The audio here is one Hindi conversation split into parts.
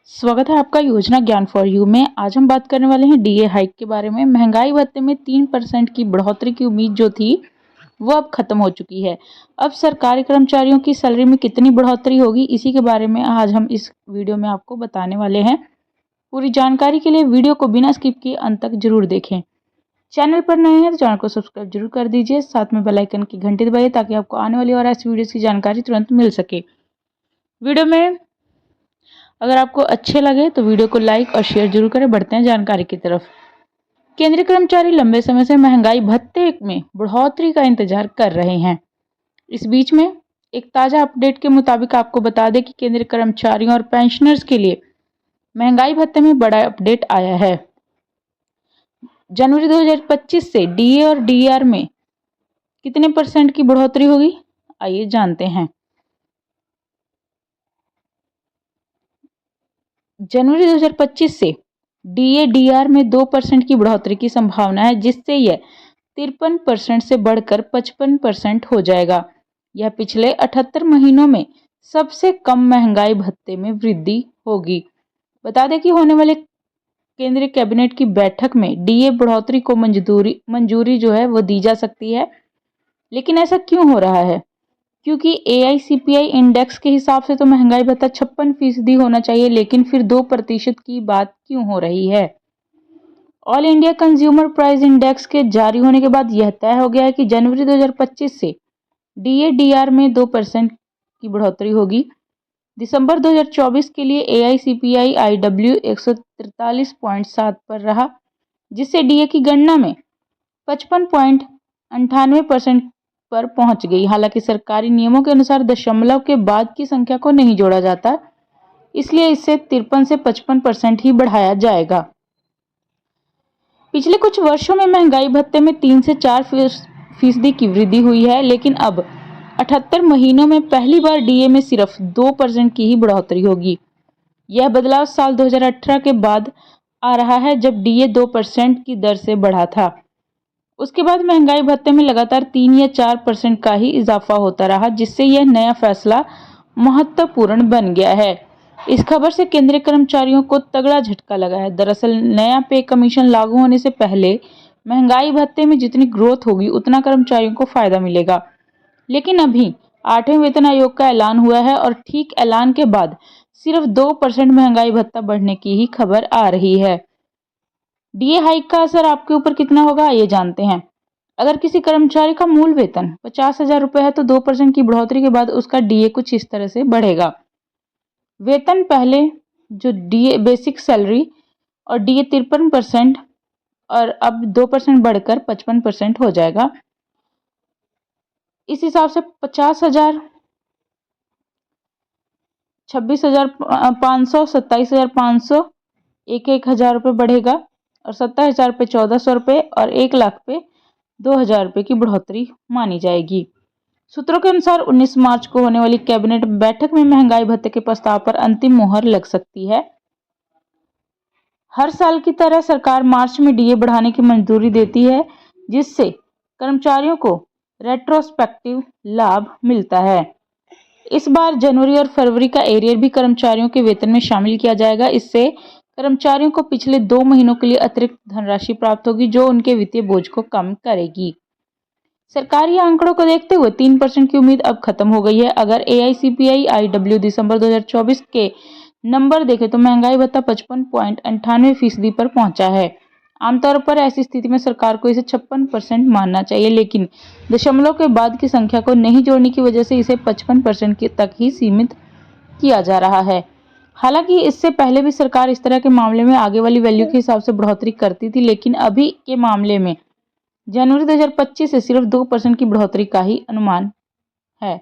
स्वागत है आपका योजना ज्ञान फॉर यू में। आज हम बात करने वाले हैं डीए हाइक के बारे में। महंगाई भत्ते में 3% की बढ़ोतरी की उम्मीद जो थी वो अब खत्म हो चुकी है। अब सरकारी कर्मचारियों की सैलरी में कितनी बढ़ोतरी होगी, इसी के बारे में आज हम इस वीडियो में आपको बताने वाले हैं। पूरी जानकारी के लिए वीडियो को बिना स्किप किए अंत तक जरूर देखें। चैनल पर नए हैं तो चैनल को सब्सक्राइब जरूर कर दीजिए, साथ में बेल आइकन की घंटी दबाइए ताकि आपको आने वाली और ऐसी वीडियोस की जानकारी तुरंत मिल सके। वीडियो में अगर आपको अच्छे लगे तो वीडियो को लाइक और शेयर जरूर करें। बढ़ते हैं जानकारी की तरफ। केंद्रीय कर्मचारी लंबे समय से महंगाई भत्ते में बढ़ोतरी का इंतजार कर रहे हैं। इस बीच में एक ताजा अपडेट के मुताबिक आपको बता दें कि केंद्रीय कर्मचारियों और पेंशनर्स के लिए महंगाई भत्ते में बड़ा अपडेट आया है। जनवरी 2025 से डीए और डीआर में कितने % की बढ़ोतरी होगी, आइए जानते हैं। जनवरी 2025 से डीए-डीआर में 2% की बढ़ोतरी की संभावना है, जिससे यह 53% से बढ़कर 55% हो जाएगा। यह पिछले 78 महीनों में सबसे कम महंगाई भत्ते में वृद्धि होगी। बता दें कि होने वाले केंद्रीय कैबिनेट की बैठक में डीए बढ़ोतरी को मंजूरी जो है वो दी जा सकती है। लेकिन ऐसा क्यों हो रहा है? क्योंकि एआईसीपीआई इंडेक्स के हिसाब से तो महंगाई भत्ता 56% होना चाहिए, लेकिन फिर 2% की बात क्यों हो रही है? All India consumer price index के जारी होने के बाद यह तय हो गया है कि जनवरी 2025 से डीए-डीआर में 2% की बढ़ोतरी होगी। दिसंबर 2024 के लिए एआईसीपीआई आईडब्ल्यू 143.7 पर रहा, जिससे डीए की गणना में 55.98% पर पहुंच गई। हालांकि सरकारी नियमों के अनुसार दशमलव के बाद की संख्या को नहीं जोड़ा जाता, इसलिए इसे 53 से 55% ही बढ़ाया जाएगा। पिछले कुछ वर्षों में महंगाई भत्ते में 3 से 4% की वृद्धि हुई है, लेकिन अब 78 महीनों में पहली बार डीए में सिर्फ 2% की ही बढ़ोतरी होगी। यह बदलाव साल 2018 के बाद आ रहा है, जब डीए 2% की दर से बढ़ा था। उसके बाद महंगाई भत्ते में लगातार 3 या 4% का ही इजाफा होता रहा, जिससे यह नया फैसला महत्वपूर्ण बन गया है। इस खबर से केंद्रीय कर्मचारियों को तगड़ा झटका लगा है। दरअसल नया पे कमीशन लागू होने से पहले महंगाई भत्ते में जितनी ग्रोथ होगी उतना कर्मचारियों को फायदा मिलेगा, लेकिन अभी 8वें वेतन आयोग का ऐलान हुआ है और ठीक ऐलान के बाद सिर्फ 2% महंगाई भत्ता बढ़ने की ही खबर आ रही है। डीए हाइक का असर आपके ऊपर कितना होगा, ये जानते हैं। अगर किसी कर्मचारी का मूल वेतन 50,000 रुपये है तो 2% की बढ़ोतरी के बाद उसका डीए कुछ इस तरह से बढ़ेगा। वेतन पहले जो डीए बेसिक सैलरी और डीए 53% और अब 2% बढ़कर 55% हो जाएगा। इस हिसाब से 50,000, 26,500, 27,500, 1,000 रुपये बढ़ेगा और 70,000 पे 1,400 रुपये और 1,00,000 पे 2,000 रुपये की बढ़ोतरी मानी जाएगी। सूत्रों के अनुसार 19 मार्च को होने वाली कैबिनेट बैठक में महंगाई भत्ते के प्रस्ताव पर अंतिम मुहर लग सकती है। हर साल की तरह सरकार मार्च में डीए बढ़ाने की मंजूरी देती है, जिससे कर्मचारियों को रेट्रोस्पेक्टिव लाभ मिलता है। इस बार जनवरी और फरवरी का एरियर भी कर्मचारियों के वेतन में शामिल किया जाएगा। इससे कर्मचारियों को पिछले 2 महीनों के लिए अतिरिक्त धनराशि प्राप्त होगी, जो उनके वित्तीय बोझ को कम करेगी। सरकारी आंकड़ों को देखते हुए 3% की उम्मीद अब खत्म हो गई है। अगर एआईसीपीआई आईडब्ल्यू दिसंबर 2024 के नंबर देखें तो महंगाई भत्ता 55.98% पर पहुंचा है। आमतौर पर ऐसी स्थिति में सरकार को इसे 56% मानना चाहिए, लेकिन दशमलव के बाद की संख्या को नहीं जोड़ने की वजह से इसे 55% तक ही सीमित किया जा रहा है। हालांकि इससे पहले भी सरकार इस तरह के मामले में आगे वाली वैल्यू के हिसाब से बढ़ोतरी करती थी, लेकिन अभी के मामले में जनवरी 2025 से सिर्फ 2% की बढ़ोतरी का ही अनुमान है।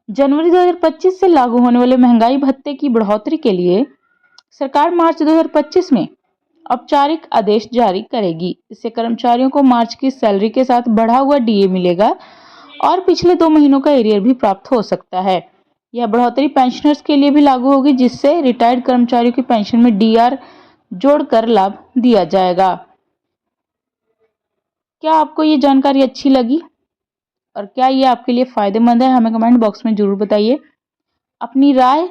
जनवरी 2025 से लागू होने वाले महंगाई भत्ते की बढ़ोतरी के लिए सरकार मार्च 2025 में औपचारिक आदेश जारी करेगी। इससे कर्मचारियों को मार्च की सैलरी के साथ बढ़ा हुआ डीए मिलेगा और पिछले 2 महीनों का एरियर भी प्राप्त हो सकता है। यह बढ़ोतरी पेंशनर्स के लिए भी लागू होगी, जिससे रिटायर्ड कर्मचारियों की पेंशन में डीआर जोड़कर लाभ दिया जाएगा। क्या आपको ये जानकारी अच्छी लगी और क्या ये आपके लिए फायदेमंद है? हमें कमेंट बॉक्स में जरूर बताइए। अपनी राय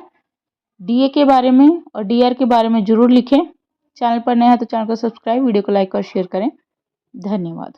डीए के बारे में और डीआर के बारे में ज़रूर लिखें। चैनल पर नए हैं तो चैनल को सब्सक्राइब, वीडियो को लाइक और शेयर करें। धन्यवाद।